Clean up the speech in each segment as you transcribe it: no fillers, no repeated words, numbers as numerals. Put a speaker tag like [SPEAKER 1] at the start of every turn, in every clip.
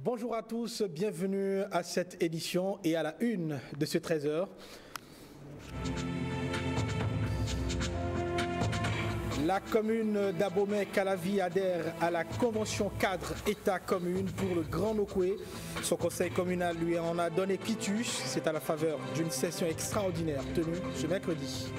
[SPEAKER 1] Bonjour à tous, bienvenue à cette édition et à la une de ce 13h. La commune d'Abomey-Calavi adhère à la convention cadre État-commune pour le Grand Nokoué. Son conseil communal lui en a donné quitus. C'est à la faveur d'une session extraordinaire tenue ce mercredi.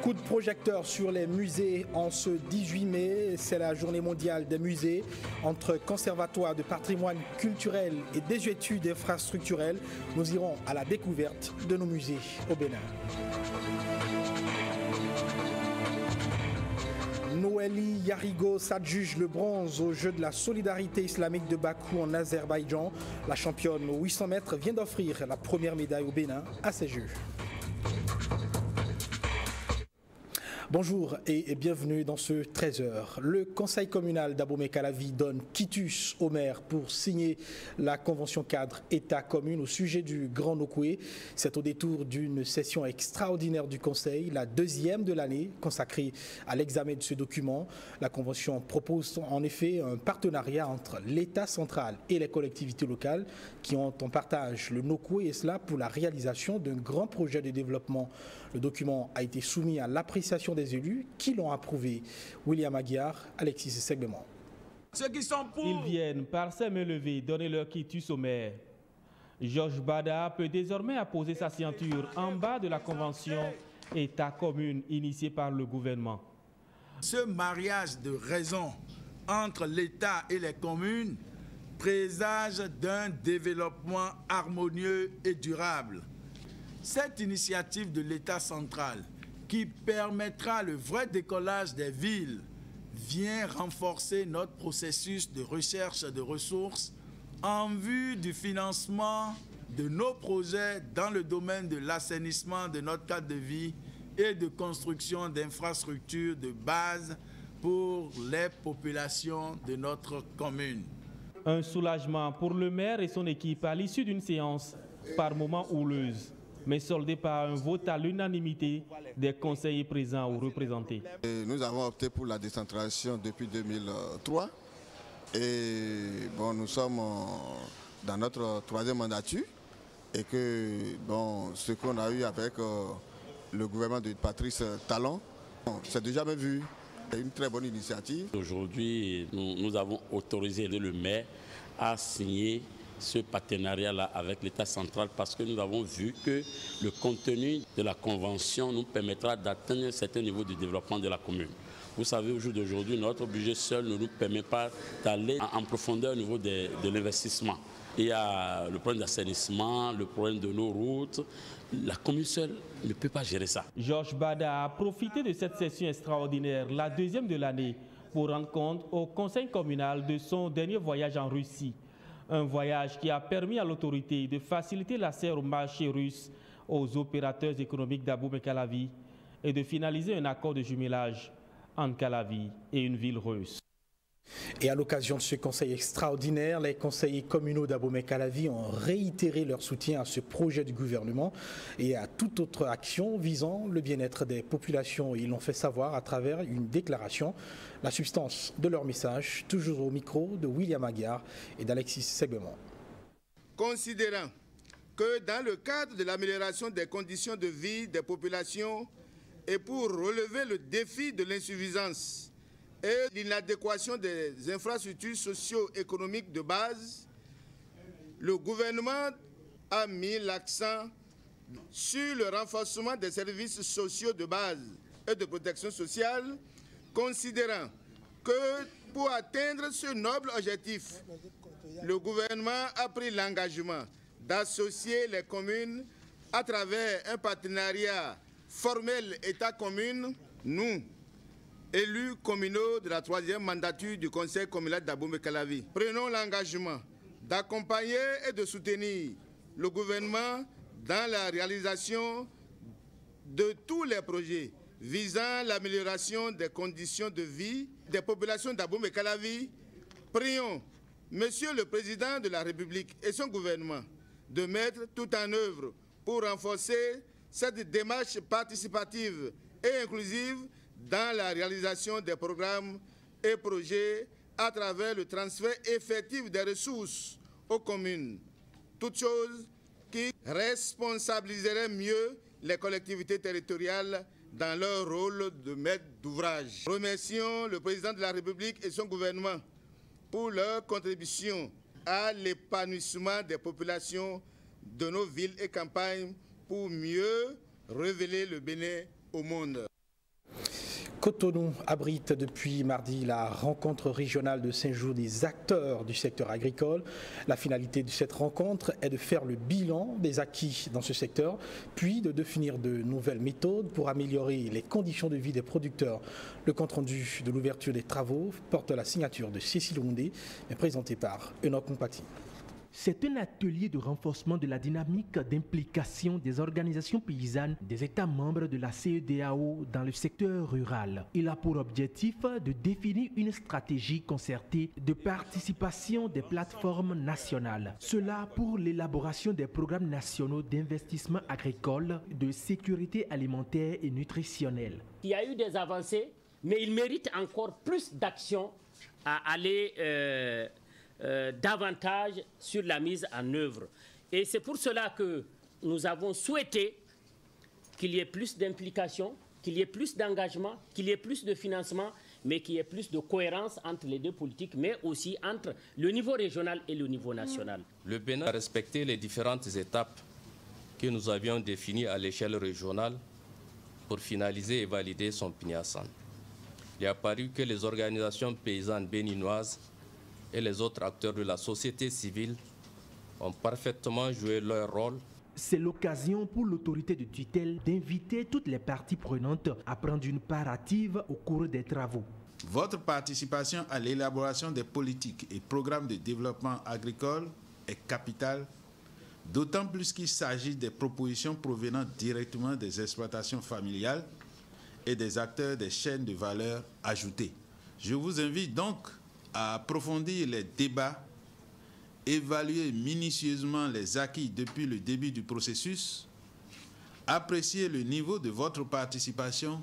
[SPEAKER 1] Coup de projecteur sur les musées en ce 18 mai. C'est la journée mondiale des musées. Entre conservatoires de patrimoine culturel et des études infrastructurelles, nous irons à la découverte de nos musées au Bénin. Noélie Yarigo s'adjuge le bronze aux Jeux de la solidarité islamique de Bakou en Azerbaïdjan. La championne aux 800 mètres vient d'offrir la première médaille au Bénin à ces Jeux. Bonjour et bienvenue dans ce 13h. Le conseil communal d'Abomey-Calavi donne quitus au maire pour signer la convention cadre État-commune au sujet du Grand Nokoué. C'est au détour d'une session extraordinaire du conseil, la deuxième de l'année consacrée à l'examen de ce document. La convention propose en effet un partenariat entre l'État central et les collectivités locales qui ont en partage le Nokoué et cela pour la réalisation d'un grand projet de développement. Le document a été soumis à l'appréciation des élus qui l'ont approuvé. William Aguiar, Alexis Seglement.
[SPEAKER 2] Ceux qui sont pour.
[SPEAKER 3] Ils viennent par ses mains levées donner leur quitus au maire. Georges Bada peut désormais apposer sa signature en bas de la convention État-commune initiée par le gouvernement.
[SPEAKER 2] Ce mariage de raison entre l'État et les communes présage d'un développement harmonieux et durable. Cette initiative de l'État central qui permettra le vrai décollage des villes vient renforcer notre processus de recherche de ressources en vue du financement de nos projets dans le domaine de l'assainissement de notre cadre de vie et de construction d'infrastructures de base pour les populations de notre commune.
[SPEAKER 3] Un soulagement pour le maire et son équipe à l'issue d'une séance par moments houleuse, mais soldé par un vote à l'unanimité des conseillers présents ou représentés.
[SPEAKER 4] Nous avons opté pour la décentralisation depuis 2003 et bon, nous sommes dans notre troisième mandature et que bon, ce qu'on a eu avec le gouvernement de Patrice Talon, c'est déjà jamais vu. C'est une très bonne initiative.
[SPEAKER 5] Aujourd'hui, nous avons autorisé le maire à signer ce partenariat-là avec l'État central parce que nous avons vu que le contenu de la convention nous permettra d'atteindre un certain niveau de développement de la commune. Vous savez, au jour d'aujourd'hui, notre budget seul ne nous permet pas d'aller en profondeur au niveau de l'investissement. Il y a le problème d'assainissement, le problème de nos routes. La commune seule ne peut pas gérer ça.
[SPEAKER 3] Georges Bada a profité de cette session extraordinaire, la deuxième de l'année, pour rendre compte au conseil communal de son dernier voyage en Russie. Un voyage qui a permis à l'autorité de faciliter l'accès au marché russe aux opérateurs économiques d'Abomey-Calavi et de finaliser un accord de jumelage entre Calavi et une ville russe.
[SPEAKER 1] Et à l'occasion de ce conseil extraordinaire, les conseillers communaux d'Abomey-Calavi ont réitéré leur soutien à ce projet du gouvernement et à toute autre action visant le bien-être des populations. Ils l'ont fait savoir à travers une déclaration. La substance de leur message, toujours au micro de William Aguiar et d'Alexis Seglement.
[SPEAKER 6] Considérant que dans le cadre de l'amélioration des conditions de vie des populations et pour relever le défi de l'insuffisance et l'inadéquation des infrastructures socio-économiques de base, le gouvernement a mis l'accent sur le renforcement des services sociaux de base et de protection sociale, considérant que pour atteindre ce noble objectif, le gouvernement a pris l'engagement d'associer les communes à travers un partenariat formel État-commune. Nous, élus communaux de la troisième mandature du conseil communal d'Abomey-Calavi, prenons l'engagement d'accompagner et de soutenir le gouvernement dans la réalisation de tous les projets visant l'amélioration des conditions de vie des populations d'Abomey-Calavi. Prions Monsieur le Président de la République et son gouvernement de mettre tout en œuvre pour renforcer cette démarche participative et inclusive dans la réalisation des programmes et projets à travers le transfert effectif des ressources aux communes. Toute chose qui responsabiliserait mieux les collectivités territoriales dans leur rôle de maître d'ouvrage. Remercions le président de la République et son gouvernement pour leur contribution à l'épanouissement des populations de nos villes et campagnes pour mieux révéler le Bénin au monde.
[SPEAKER 1] Cotonou abrite depuis mardi la rencontre régionale de 5 jours des acteurs du secteur agricole. La finalité de cette rencontre est de faire le bilan des acquis dans ce secteur, puis de définir de nouvelles méthodes pour améliorer les conditions de vie des producteurs. Le compte-rendu de l'ouverture des travaux porte la signature de Cécile Roundé, mais présenté par Enoch Compati.
[SPEAKER 7] C'est un atelier de renforcement de la dynamique d'implication des organisations paysannes des États membres de la CEDEAO dans le secteur rural. Il a pour objectif de définir une stratégie concertée de participation des plateformes nationales. Cela pour l'élaboration des programmes nationaux d'investissement agricole, de sécurité alimentaire et nutritionnelle.
[SPEAKER 8] Il y a eu des avancées, mais il mérite encore plus d'actions à aller davantage sur la mise en œuvre. Et c'est pour cela que nous avons souhaité qu'il y ait plus d'implication, qu'il y ait plus d'engagement, qu'il y ait plus de financement, mais qu'il y ait plus de cohérence entre les deux politiques, mais aussi entre le niveau régional et le niveau national.
[SPEAKER 9] Le Bénin a respecté les différentes étapes que nous avions définies à l'échelle régionale pour finaliser et valider son PNIASAN. Il est apparu que les organisations paysannes béninoises et les autres acteurs de la société civile ont parfaitement joué leur rôle.
[SPEAKER 7] C'est l'occasion pour l'autorité de tutelle d'inviter toutes les parties prenantes à prendre une part active au cours des travaux.
[SPEAKER 2] Votre participation à l'élaboration des politiques et programmes de développement agricole est capitale, d'autant plus qu'il s'agit des propositions provenant directement des exploitations familiales et des acteurs des chaînes de valeur ajoutées. Je vous invite donc à approfondir les débats, évaluer minutieusement les acquis depuis le début du processus, apprécier le niveau de votre participation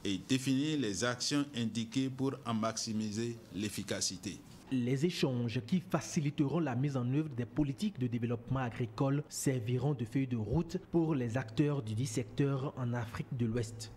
[SPEAKER 2] et définir les actions indiquées pour en maximiser l'efficacité.
[SPEAKER 7] Les échanges qui faciliteront la mise en œuvre des politiques de développement agricole serviront de feuille de route pour les acteurs du dit secteur en Afrique de l'Ouest.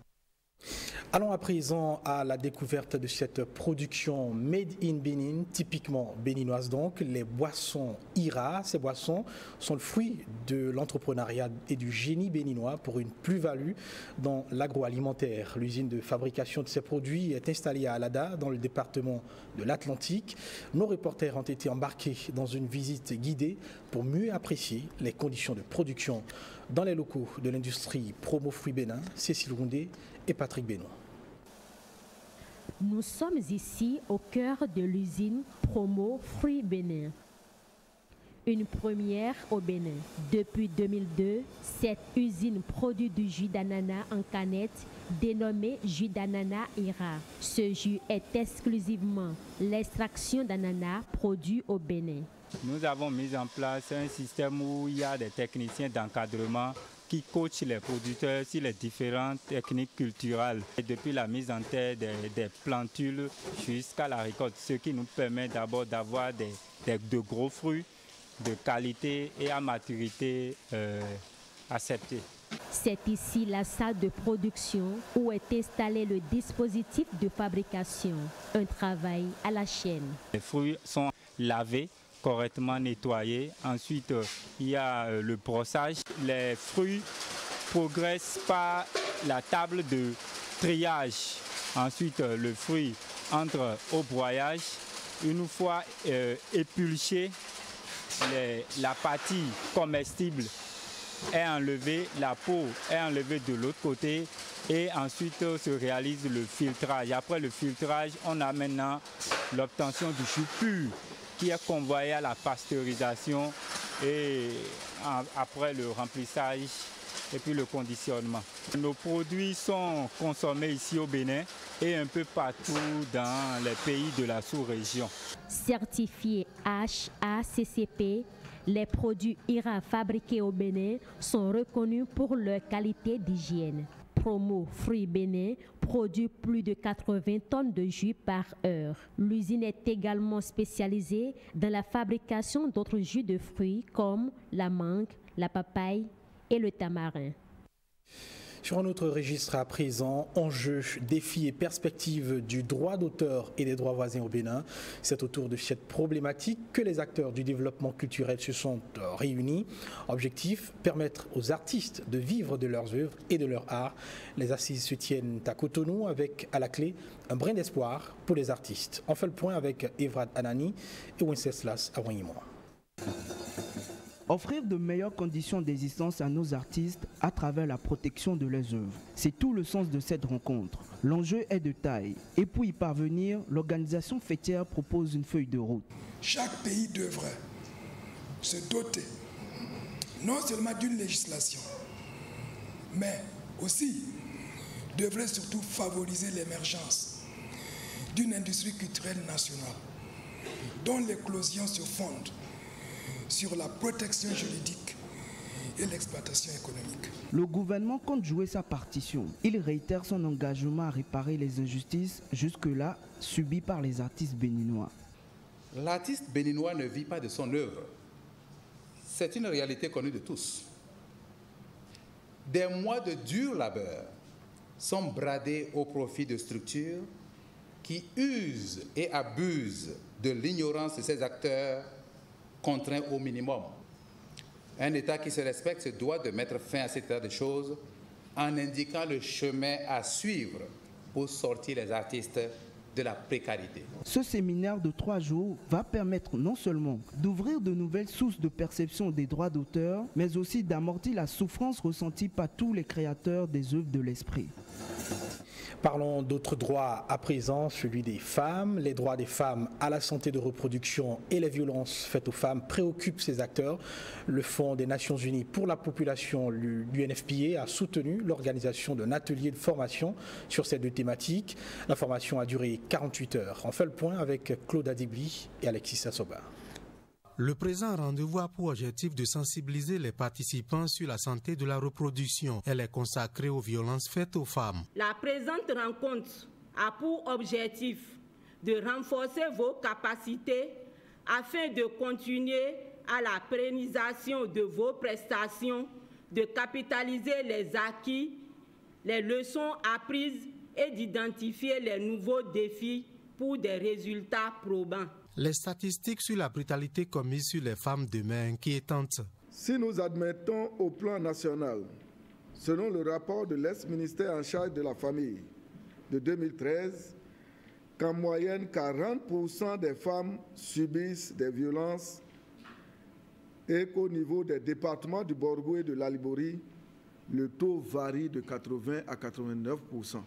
[SPEAKER 1] Allons à présent à la découverte de cette production Made in Benin, typiquement béninoise donc, les boissons IRA. Ces boissons sont le fruit de l'entrepreneuriat et du génie béninois pour une plus-value dans l'agroalimentaire. L'usine de fabrication de ces produits est installée à Alada, dans le département de l'Atlantique. Nos reporters ont été embarqués dans une visite guidée pour mieux apprécier les conditions de production dans les locaux de l'industrie Promo Fruits Bénin. Cécile Roundé et Patrick Benoît.
[SPEAKER 10] Nous sommes ici au cœur de l'usine Promo Fruits Bénin. Une première au Bénin. Depuis 2002, cette usine produit du jus d'ananas en canette dénommé jus d'ananas IRA. Ce jus est exclusivement l'extraction d'ananas produit au Bénin.
[SPEAKER 11] Nous avons mis en place un système où il y a des techniciens d'encadrement qui coachent les producteurs sur les différentes techniques culturelles. Et depuis la mise en terre des plantules jusqu'à la récolte, ce qui nous permet d'abord d'avoir de gros fruits de qualité et à maturité acceptée.
[SPEAKER 10] C'est ici la salle de production où est installé le dispositif de fabrication, un travail à la chaîne.
[SPEAKER 11] Les fruits sont lavés, correctement nettoyés. Ensuite, il y a le brossage. Les fruits progressent par la table de triage. Ensuite, le fruit entre au broyage. Une fois épulché, la partie comestible est enlevée, la peau est enlevée de l'autre côté et ensuite se réalise le filtrage. Après le filtrage, on a maintenant l'obtention du jus pur qui est convoyé à la pasteurisation et après le remplissage et puis le conditionnement. Nos produits sont consommés ici au Bénin et un peu partout dans les pays de la sous-région.
[SPEAKER 10] Certifiés HACCP, les produits IRA fabriqués au Bénin sont reconnus pour leur qualité d'hygiène. Promo Fruits Bénin produit plus de 80 tonnes de jus par heure. L'usine est également spécialisée dans la fabrication d'autres jus de fruits comme la mangue, la papaye et le tamarin.
[SPEAKER 1] Sur un autre registre à présent, enjeux, défis et perspectives du droit d'auteur et des droits voisins au Bénin. C'est autour de cette problématique que les acteurs du développement culturel se sont réunis. Objectif, permettre aux artistes de vivre de leurs œuvres et de leur art. Les assises se tiennent à Cotonou avec à la clé un brin d'espoir pour les artistes. On fait le point avec Evrad Anani et Wenceslas Awanyimoa.
[SPEAKER 12] Offrir de meilleures conditions d'existence à nos artistes à travers la protection de leurs œuvres. C'est tout le sens de cette rencontre. L'enjeu est de taille et pour y parvenir, l'organisation fêtière propose une feuille de route.
[SPEAKER 13] Chaque pays devrait se doter non seulement d'une législation, mais aussi devrait surtout favoriser l'émergence d'une industrie culturelle nationale dont l'éclosion se fonde sur la protection juridique et l'exploitation économique.
[SPEAKER 12] Le gouvernement compte jouer sa partition. Il réitère son engagement à réparer les injustices jusque-là subies par les artistes béninois.
[SPEAKER 14] L'artiste béninois ne vit pas de son œuvre. C'est une réalité connue de tous. Des mois de dur labeur sont bradés au profit de structures qui usent et abusent de l'ignorance de ces acteurs contraints au minimum. Un État qui se respecte se doit de mettre fin à cet état de choses en indiquant le chemin à suivre pour sortir les artistes de la précarité.
[SPEAKER 12] Ce séminaire de 3 jours va permettre non seulement d'ouvrir de nouvelles sources de perception des droits d'auteur, mais aussi d'amortir la souffrance ressentie par tous les créateurs des œuvres de l'esprit.
[SPEAKER 1] Parlons d'autres droits à présent, celui des femmes. Les droits des femmes à la santé de reproduction et les violences faites aux femmes préoccupent ces acteurs. Le Fonds des Nations Unies pour la population, l'UNFPA, a soutenu l'organisation d'un atelier de formation sur ces deux thématiques. La formation a duré 48 heures. On fait le point avec Claude Adibli et Alexis Sassoba.
[SPEAKER 15] Le présent rendez-vous a pour objectif de sensibiliser les participants sur la santé de la reproduction. Elle est consacrée aux violences faites aux femmes.
[SPEAKER 16] La présente rencontre a pour objectif de renforcer vos capacités afin de continuer à la pérennisation de vos prestations, de capitaliser les acquis, les leçons apprises et d'identifier les nouveaux défis pour des résultats probants.
[SPEAKER 15] Les statistiques sur la brutalité commise sur les femmes demeurent inquiétantes.
[SPEAKER 17] Si nous admettons au plan national, selon le rapport de l'ex-ministère en charge de la famille de 2013, qu'en moyenne 40% des femmes subissent des violences et qu'au niveau des départements du Borgo et de l'Alibori, le taux varie de 80 à 89%.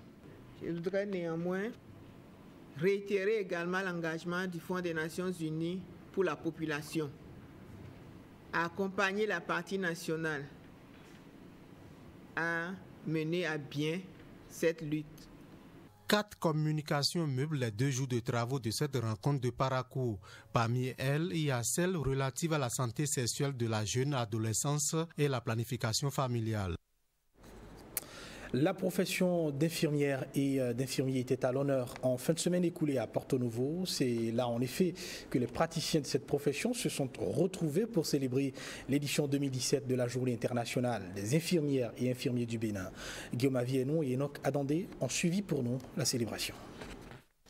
[SPEAKER 18] Je voudrais néanmoins réitérer également l'engagement du Fonds des Nations Unies pour la population à accompagner la partie nationale à mener à bien cette lutte.
[SPEAKER 15] 4 communications meublent les 2 jours de travaux de cette rencontre de Parakou. Parmi elles, il y a celle relative à la santé sexuelle de la jeune adolescence et la planification familiale.
[SPEAKER 1] La profession d'infirmière et d'infirmier était à l'honneur en fin de semaine écoulée à Porto Novo. C'est là en effet que les praticiens de cette profession se sont retrouvés pour célébrer l'édition 2017 de la Journée internationale des infirmières et infirmiers du Bénin. Guillaume Avienon et Enoch Adandé ont suivi pour nous la célébration.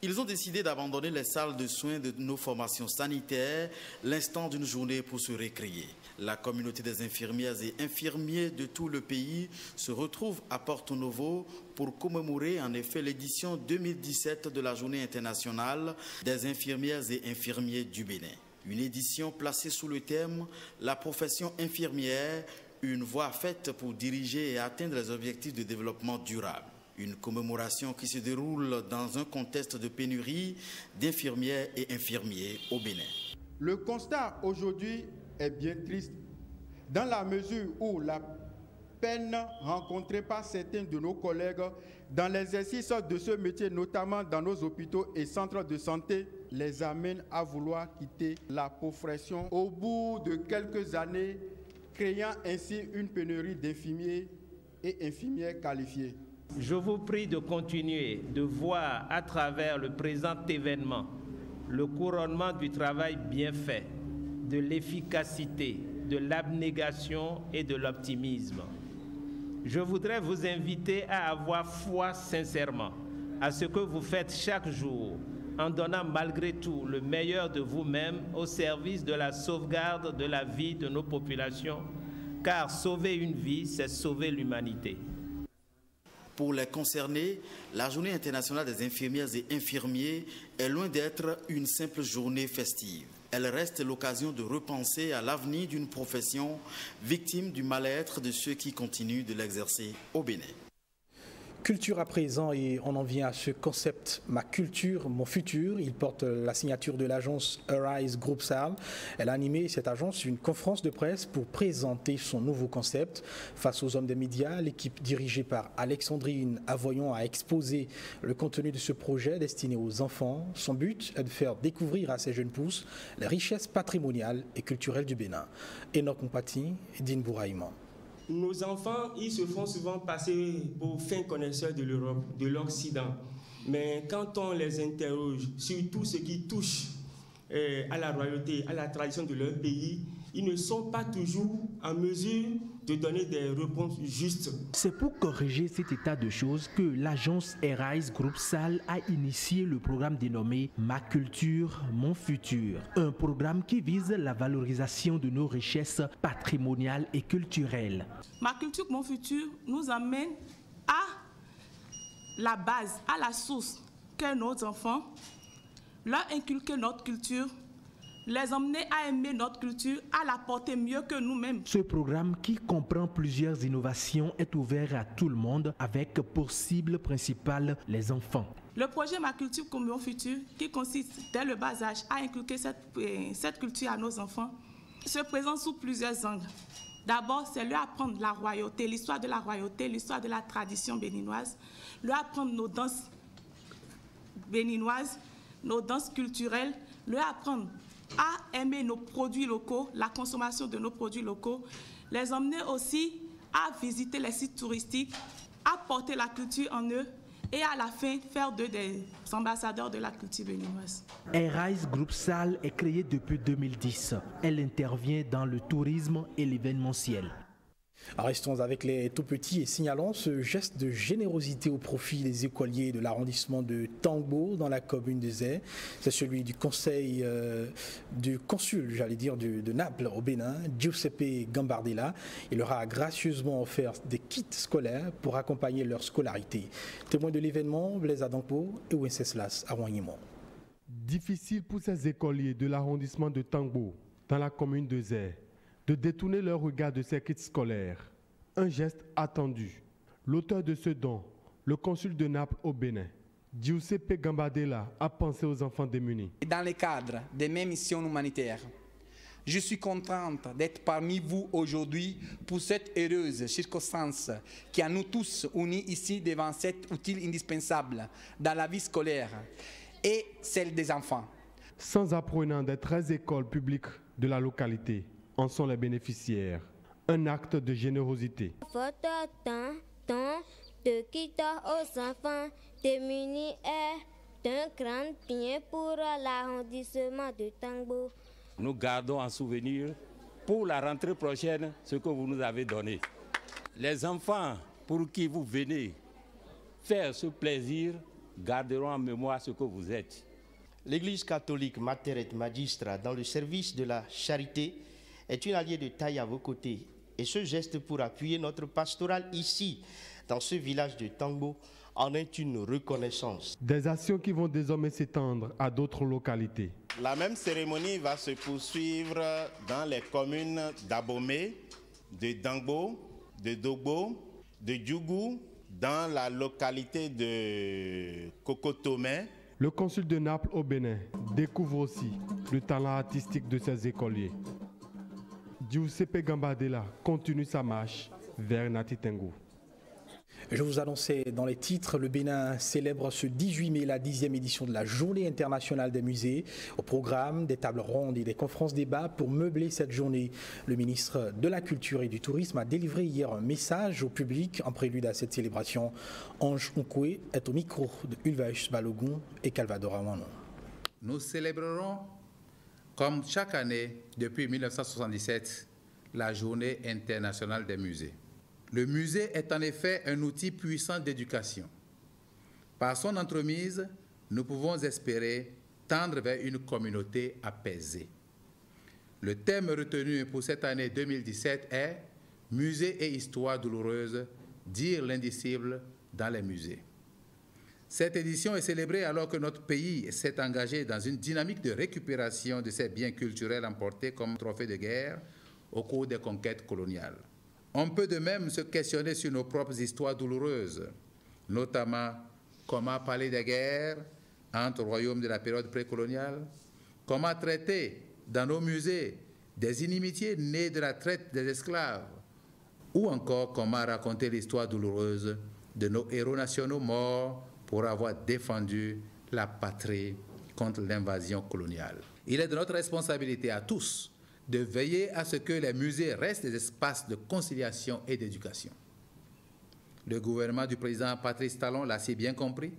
[SPEAKER 19] Ils ont décidé d'abandonner les salles de soins de nos formations sanitaires l'instant d'une journée pour se récréer. La communauté des infirmières et infirmiers de tout le pays se retrouve à Porto Novo pour commémorer en effet l'édition 2017 de la Journée internationale des infirmières et infirmiers du Bénin. Une édition placée sous le thème « La profession infirmière, une voie faite pour diriger et atteindre les objectifs de développement durable ». Une commémoration qui se déroule dans un contexte de pénurie d'infirmières et infirmiers au Bénin.
[SPEAKER 20] Le constat aujourd'hui est bien triste dans la mesure où la peine rencontrée par certains de nos collègues dans l'exercice de ce métier, notamment dans nos hôpitaux et centres de santé, les amène à vouloir quitter la profession au bout de quelques années, créant ainsi une pénurie d'infirmiers et infirmières qualifiées.
[SPEAKER 21] Je vous prie de continuer de voir à travers le présent événement le couronnement du travail bien fait, de l'efficacité, de l'abnégation et de l'optimisme. Je voudrais vous inviter à avoir foi sincèrement à ce que vous faites chaque jour, en donnant malgré tout le meilleur de vous-même au service de la sauvegarde de la vie de nos populations, car sauver une vie, c'est sauver l'humanité.
[SPEAKER 19] Pour les concernés, la Journée internationale des infirmières et infirmiers est loin d'être une simple journée festive. Elle reste l'occasion de repenser à l'avenir d'une profession victime du mal-être de ceux qui continuent de l'exercer au Bénin.
[SPEAKER 1] Culture à présent, et on en vient à ce concept « Ma culture, mon futur ». Il porte la signature de l'agence Arise Group Sal. Elle a animé, cette agence, une conférence de presse pour présenter son nouveau concept. Face aux hommes des médias, l'équipe dirigée par Alexandrine Avoyon a exposé le contenu de ce projet destiné aux enfants. Son but est de faire découvrir à ces jeunes pousses les richesses patrimoniales et culturelles du Bénin. Enoch Mpati et Dine Bouraïman.
[SPEAKER 22] Nos enfants, ils se font souvent passer pour fins connaisseurs de l'Europe, de l'Occident. Mais quand on les interroge sur tout ce qui touche à la royauté, à la tradition de leur pays, ils ne sont pas toujours en mesure de donner des réponses justes.
[SPEAKER 7] C'est pour corriger cet état de choses que l'agence Arise Group Sal a initié le programme dénommé « Ma culture, mon futur ». Un programme qui vise la valorisation de nos richesses patrimoniales et culturelles.
[SPEAKER 23] Ma culture, mon futur nous amène à la base, à la source, que nos enfants, leur inculquer notre culture, les emmener à aimer notre culture, à la porter mieux que nous-mêmes.
[SPEAKER 7] Ce programme, qui comprend plusieurs innovations, est ouvert à tout le monde avec pour cible principale les enfants.
[SPEAKER 23] Le projet Ma culture comme mon futur, qui consiste dès le bas âge à inculquer cette culture à nos enfants, se présente sous plusieurs angles. D'abord, c'est leur apprendre la royauté, l'histoire de la royauté, l'histoire de la tradition béninoise, leur apprendre nos danses béninoises, nos danses culturelles, leur apprendre à aimer nos produits locaux, la consommation de nos produits locaux, les emmener aussi à visiter les sites touristiques, à porter la culture en eux et à la fin faire d'eux des ambassadeurs de la culture béninoise.
[SPEAKER 7] Arise Group Sal est créée depuis 2010. Elle intervient dans le tourisme et l'événementiel.
[SPEAKER 1] Restons avec les tout-petits et signalons ce geste de générosité au profit des écoliers de l'arrondissement de Tangbo dans la commune de Zé. C'est celui du conseil du consul, de Naples au Bénin, Giuseppe Gambardella. Il leur a gracieusement offert des kits scolaires pour accompagner leur scolarité. Témoin de l'événement, Blaise Adampo et Wenceslas Arouanimon.
[SPEAKER 24] Difficile pour ces écoliers de l'arrondissement de Tangbo dans la commune de Zé de détourner leur regard de ces kits scolaires. Un geste attendu. L'auteur de ce don, le consul de Naples au Bénin, Giuseppe Gambardella, a pensé aux enfants démunis.
[SPEAKER 25] Dans le cadre de mes missions humanitaires, je suis contente d'être parmi vous aujourd'hui pour cette heureuse circonstance qui a nous tous unis ici devant cet outil indispensable dans la vie scolaire et celle des enfants.
[SPEAKER 24] 100 apprenants des 13 écoles publiques de la localité en sont les bénéficiaires. Un acte de générosité.
[SPEAKER 26] Votre temps de quitter aux enfants démunis est un grand bien pour l'arrondissement de Tangbo.
[SPEAKER 5] Nous gardons en souvenir pour la rentrée prochaine ce que vous nous avez donné. Les enfants pour qui vous venez faire ce plaisir garderont en mémoire ce que vous êtes.
[SPEAKER 27] L'Église catholique Mater et Magistra dans le service de la charité est une alliée de taille à vos côtés. Et ce geste pour appuyer notre pastoral ici, dans ce village de Tangbo, en est une reconnaissance.
[SPEAKER 24] Des actions qui vont désormais s'étendre à d'autres localités.
[SPEAKER 28] La même cérémonie va se poursuivre dans les communes d'Abomey, de Dangbo, de Dogbo, de Djougou, dans la localité de Kokotomé.
[SPEAKER 24] Le consul de Naples au Bénin découvre aussi le talent artistique de ses écoliers. Giuseppe Gambardella continue sa marche vers Nati Tangbo.
[SPEAKER 1] Je vous annonçais dans les titres, le Bénin célèbre ce 18 mai la 10e édition de la Journée internationale des musées. Au programme, des tables rondes et des conférences-débats pour meubler cette journée. Le ministre de la Culture et du Tourisme a délivré hier un message au public en prélude à cette célébration. Ange Onkwe est au micro de Ulvaeus Balogun et Calvador Amano.
[SPEAKER 14] Nous célébrerons, comme chaque année depuis 1977, la Journée internationale des musées. Le musée est en effet un outil puissant d'éducation. Par son entremise, nous pouvons espérer tendre vers une communauté apaisée. Le thème retenu pour cette année 2017 est « Musée et histoire douloureuse, dire l'indicible dans les musées ». Cette édition est célébrée alors que notre pays s'est engagé dans une dynamique de récupération de ses biens culturels emportés comme trophées de guerre au cours des conquêtes coloniales. On peut de même se questionner sur nos propres histoires douloureuses, notamment comment parler des guerres entre royaumes de la période précoloniale, comment traiter dans nos musées des inimitiés nées de la traite des esclaves, ou encore comment raconter l'histoire douloureuse de nos héros nationaux morts pour avoir défendu la patrie contre l'invasion coloniale. Il est de notre responsabilité à tous de veiller à ce que les musées restent des espaces de conciliation et d'éducation. Le gouvernement du président Patrice Talon l'a si bien compris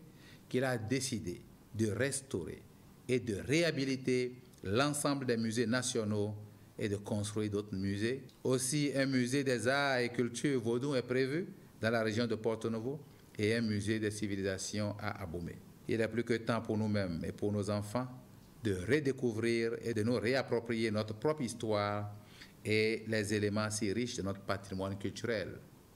[SPEAKER 14] qu'il a décidé de restaurer et de réhabiliter l'ensemble des musées nationaux et de construire d'autres musées. Aussi, un musée des arts et cultures vaudou est prévu dans la région de Porto Novo et un musée des civilisations à Abomey. Il est plus que temps pour nous-mêmes et pour nos enfants de redécouvrir et de nous réapproprier notre propre histoire et les éléments si riches de notre patrimoine culturel.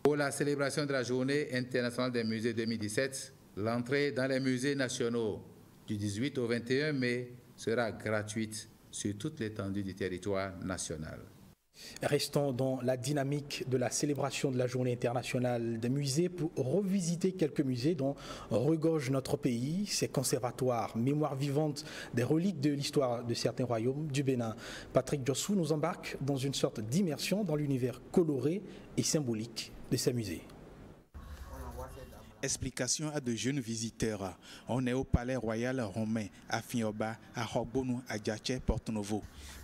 [SPEAKER 14] Pour la célébration de la Journée internationale des musées 2017, l'entrée dans les musées nationaux du 18 au 21 mai sera gratuite sur toute l'étendue du territoire national.
[SPEAKER 1] Restons dans la dynamique de la célébration de la Journée internationale des musées pour revisiter quelques musées dont regorge notre pays, ses conservatoires, mémoire vivante des reliques de l'histoire de certains royaumes du Bénin. Patrick Jossou nous embarque dans une sorte d'immersion dans l'univers coloré et symbolique de ces musées.
[SPEAKER 2] Explication à de jeunes visiteurs. On est au Palais Royal Romain, à Fioba, à Rogbonu, à Djaché, Porto Novo.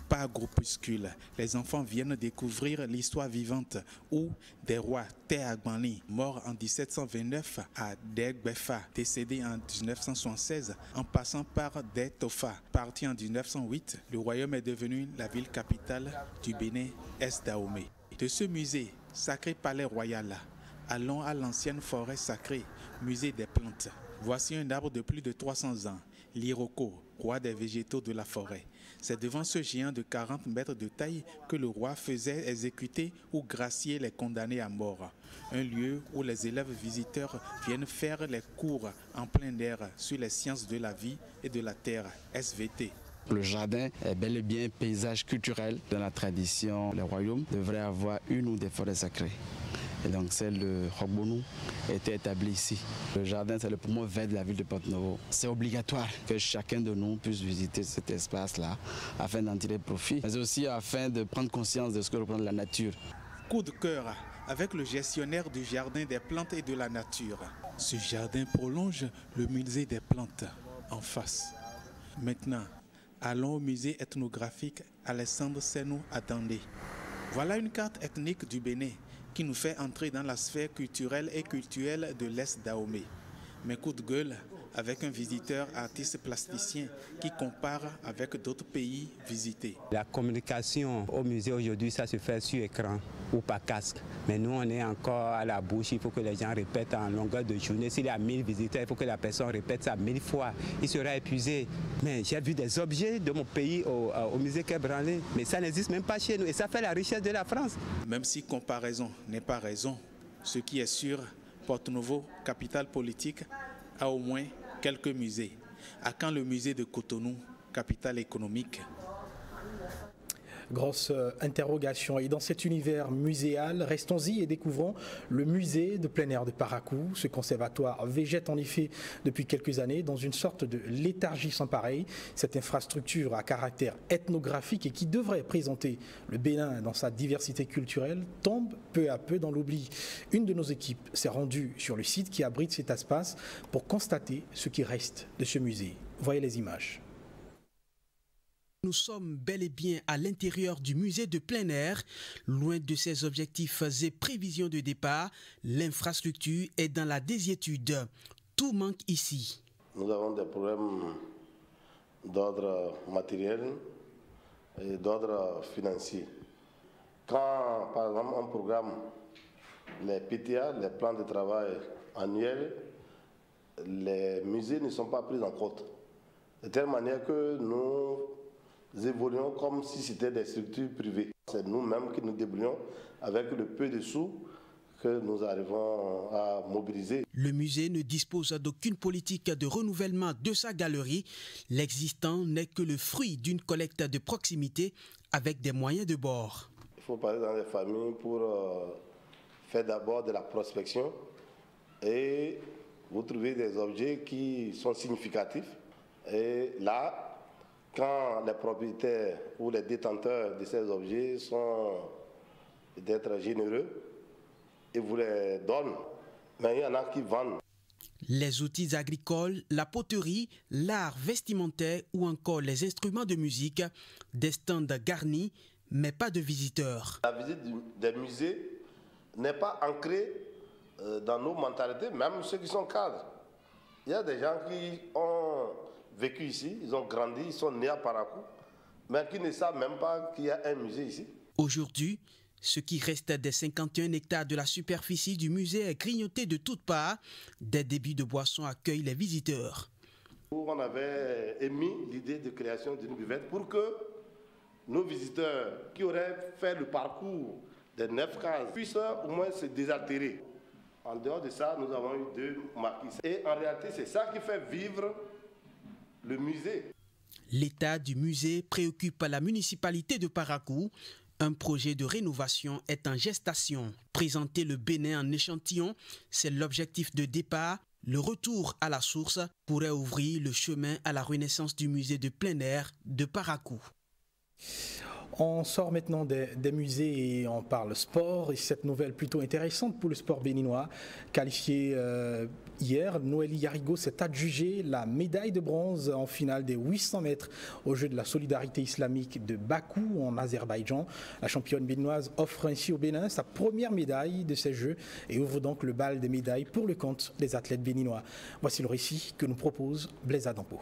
[SPEAKER 2] Par groupuscule, les enfants viennent découvrir l'histoire vivante où des rois Teagbani, mort en 1729, à Degbefa, décédé en 1976, en passant par Detofa, parti en 1908, le royaume est devenu la ville capitale du Bénin, Est-Dahomey. De ce musée, Sacré Palais Royal, allons à l'ancienne forêt sacrée, musée des plantes. Voici un arbre de plus de 300 ans, l'Iroko, roi des végétaux de la forêt. C'est devant ce géant de 40 mètres de taille que le roi faisait exécuter ou gracier les condamnés à mort. Un lieu où les élèves visiteurs viennent faire les cours en plein air sur les sciences de la vie et de la terre, SVT.
[SPEAKER 3] Le jardin est bel et bien un paysage culturel. Dans la tradition, les royaumes devraient avoir une ou des forêts sacrées. Et donc celle de Rogbonu était établie ici. Le jardin, c'est le poumon vert de la ville de Porto Novo. C'est obligatoire que chacun de nous puisse visiter cet espace-là afin d'en tirer profit, mais aussi afin de prendre conscience de ce que représente la nature.
[SPEAKER 2] Coup de cœur avec le gestionnaire du jardin des plantes et de la nature. Ce jardin prolonge le musée des plantes en face. Maintenant, allons au musée ethnographique Alessandre Senou à Dandé. Voilà une carte ethnique du Bénin qui nous fait entrer dans la sphère culturelle et culturelle de l'Est-Dahomey. Mes coups de gueule avec un visiteur artiste plasticien qui compare avec d'autres pays visités.
[SPEAKER 4] La communication au musée aujourd'hui, ça se fait sur écran ou par casque. Mais nous, on est encore à la bouche. Il faut que les gens répètent en longueur de journée. S'il y a 1000 visiteurs, il faut que la personne répète ça 1000 fois. Il sera épuisé. Mais j'ai vu des objets de mon pays au musée Quai Branly. Mais ça n'existe même pas chez nous. Et ça fait la richesse de la France.
[SPEAKER 2] Même si comparaison n'est pas raison, ce qui est sûr, Porto Novo, capitale politique, a au moins quelques musées. À quand le musée de Cotonou, capitale économique?
[SPEAKER 1] Grosse interrogation. Et dans cet univers muséal, restons-y et découvrons le musée de plein air de Parakou. Ce conservatoire végète en effet depuis quelques années dans une sorte de léthargie sans pareil. Cette infrastructure à caractère ethnographique et qui devrait présenter le Bénin dans sa diversité culturelle tombe peu à peu dans l'oubli. Une de nos équipes s'est rendue sur le site qui abrite cet espace pour constater ce qui reste de ce musée. Voyez les images.
[SPEAKER 6] Nous sommes bel et bien à l'intérieur du musée de plein air. Loin de ses objectifs et prévisions de départ, l'infrastructure est dans la désuétude. Tout manque ici.
[SPEAKER 8] Nous avons des problèmes d'ordre matériel et d'ordre financier. Quand, par exemple, on programme les PTA, les plans de travail annuels, les musées ne sont pas pris en compte. De telle manière que nous évoluons comme si c'était des structures privées. C'est nous-mêmes qui nous débrouillons avec le peu de sous que nous arrivons à mobiliser.
[SPEAKER 6] Le musée ne dispose d'aucune politique de renouvellement de sa galerie. L'existant n'est que le fruit d'une collecte de proximité avec des moyens de bord.
[SPEAKER 8] Il faut parler dans les familles pour faire d'abord de la prospection et vous trouvez des objets qui sont significatifs. Et là, quand les propriétaires ou les détenteurs de ces objets sont d'être généreux, ils vous les donnent, mais il y en a qui vendent.
[SPEAKER 6] Les outils agricoles, la poterie, l'art vestimentaire ou encore les instruments de musique, des stands garnis, mais pas de visiteurs.
[SPEAKER 8] La visite des musées n'est pas ancrée dans nos mentalités, même ceux qui sont cadres. Il y a des gens qui ont vécu ici, ils ont grandi, ils sont nés à Parakou, mais qui ne savent même pas qu'il y a un musée ici.
[SPEAKER 6] Aujourd'hui, ce qui reste des 51 hectares de la superficie du musée est grignoté de toutes parts. Des débits de boissons accueillent les visiteurs.
[SPEAKER 8] On avait émis l'idée de création d'une buvette pour que nos visiteurs qui auraient fait le parcours des 9 cases puissent au moins se désaltérer. En dehors de ça, nous avons eu 2 marquises. Et en réalité, c'est ça qui fait vivre le musée.
[SPEAKER 6] L'état du musée préoccupe la municipalité de Parakou. Un projet de rénovation est en gestation. Présenter le Bénin en échantillon, c'est l'objectif de départ. Le retour à la source pourrait ouvrir le chemin à la renaissance du musée de plein air de Parakou.
[SPEAKER 1] On sort maintenant des musées et on parle sport. Et cette nouvelle plutôt intéressante pour le sport béninois. Qualifié hier, Noélie Yarigo s'est adjugé la médaille de bronze en finale des 800 mètres aux Jeux de la solidarité islamique de Bakou en Azerbaïdjan. La championne béninoise offre ainsi au Bénin sa première médaille de ces Jeux et ouvre donc le bal des médailles pour le compte des athlètes béninois. Voici le récit que nous propose Blaise Adampo.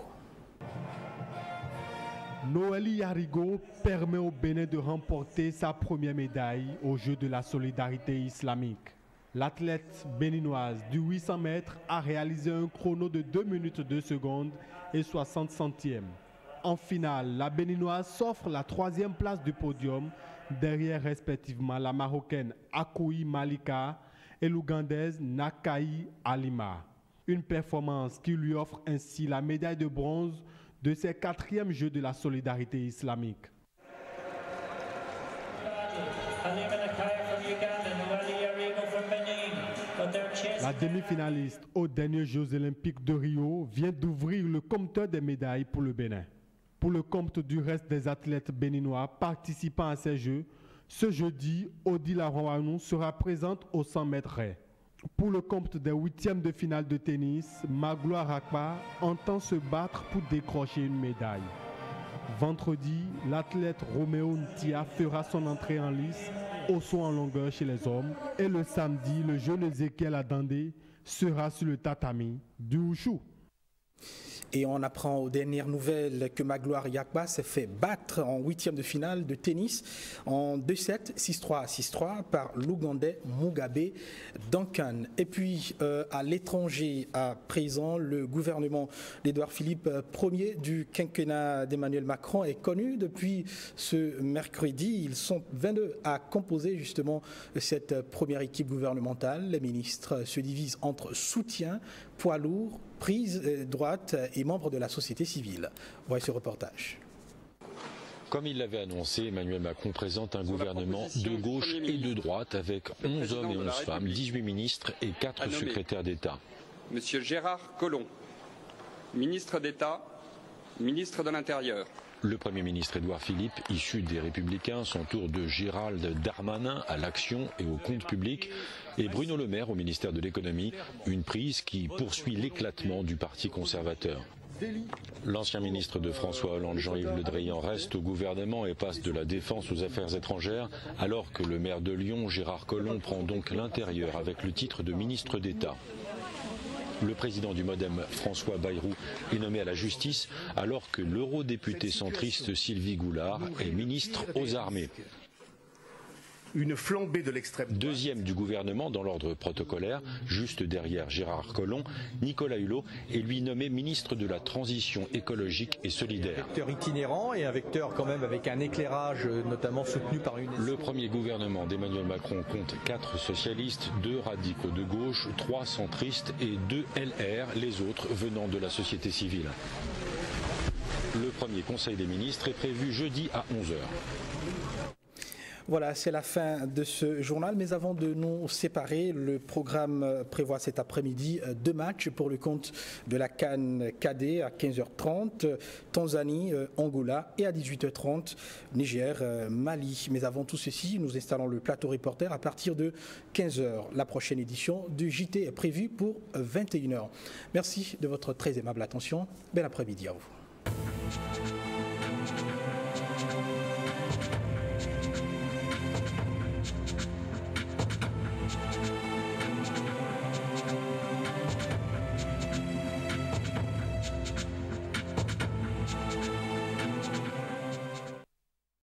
[SPEAKER 24] Noélie Yarigo permet au Bénin de remporter sa première médaille aux Jeux de la solidarité islamique. L'athlète béninoise du 800 mètres a réalisé un chrono de 2 minutes 2 secondes et 60 centièmes. En finale, la béninoise s'offre la 3e place du podium, derrière respectivement la marocaine Akoui Malika et l'ougandaise Nakai Alima. Une performance qui lui offre ainsi la médaille de bronze de ses 4e Jeux de la solidarité islamique. La demi-finaliste aux derniers Jeux olympiques de Rio vient d'ouvrir le compteur des médailles pour le Bénin. Pour le compte du reste des athlètes béninois participant à ces Jeux, ce jeudi, Odile Arouanou sera présente aux 100 mètres raies. Pour le compte des 8e de finale de tennis, Magloire Akpa entend se battre pour décrocher une médaille. Vendredi, l'athlète Roméo Ntia fera son entrée en lice au saut en longueur chez les hommes. Et le samedi, le jeune Ezekiel Adandé sera sur le tatami du Wushu.
[SPEAKER 1] Et on apprend aux dernières nouvelles que Magloire Yakba s'est fait battre en 8e de finale de tennis en 2-7, 6-3, 6-3 par l'Ougandais Mugabe Duncan. Et puis à l'étranger, à présent, le gouvernement d'Édouard Philippe Ier du quinquennat d'Emmanuel Macron est connu depuis ce mercredi. Ils sont 22 à composer justement cette première équipe gouvernementale. Les ministres se divisent entre soutien, poids lourd, prise droite et membres de la société civile. Voyez ce reportage.
[SPEAKER 9] Comme il l'avait annoncé, Emmanuel Macron présente un gouvernement de gauche et de droite avec 11 hommes et 11 femmes, 18 ministres et 4 secrétaires d'État.
[SPEAKER 10] Monsieur Gérard Collomb, ministre d'État, ministre de l'Intérieur.
[SPEAKER 9] Le Premier ministre Édouard Philippe, issu des Républicains, s'entoure de Gérald Darmanin à l'action et au compte public et Bruno Le Maire au ministère de l'Économie, une prise qui poursuit l'éclatement du Parti conservateur. L'ancien ministre de François Hollande, Jean-Yves Le Drian, reste au gouvernement et passe de la défense aux affaires étrangères, alors que le maire de Lyon, Gérard Collomb, prend donc l'intérieur avec le titre de ministre d'État. Le président du MoDem, François Bayrou, est nommé à la justice, alors que l'eurodéputée centriste Sylvie Goulard est ministre aux armées.
[SPEAKER 11] Une flambée de l'extrême droite.
[SPEAKER 9] Deuxième du gouvernement dans l'ordre protocolaire, juste derrière Gérard Collomb, Nicolas Hulot est lui nommé ministre de la Transition écologique et solidaire.
[SPEAKER 12] Un vecteur itinérant et un vecteur quand même avec un éclairage notamment soutenu par une...
[SPEAKER 9] Le premier gouvernement d'Emmanuel Macron compte 4 socialistes, 2 radicaux de gauche, 3 centristes et 2 LR, les autres venant de la société civile. Le premier conseil des ministres est prévu jeudi à 11h.
[SPEAKER 1] Voilà, c'est la fin de ce journal. Mais avant de nous séparer, le programme prévoit cet après-midi 2 matchs pour le compte de la CAN cadet à 15h30, Tanzanie, Angola et à 18h30, Niger, Mali. Mais avant tout ceci, nous installons le plateau reporter à partir de 15h. La prochaine édition du JT est prévue pour 21h. Merci de votre très aimable attention. Bel après-midi à vous.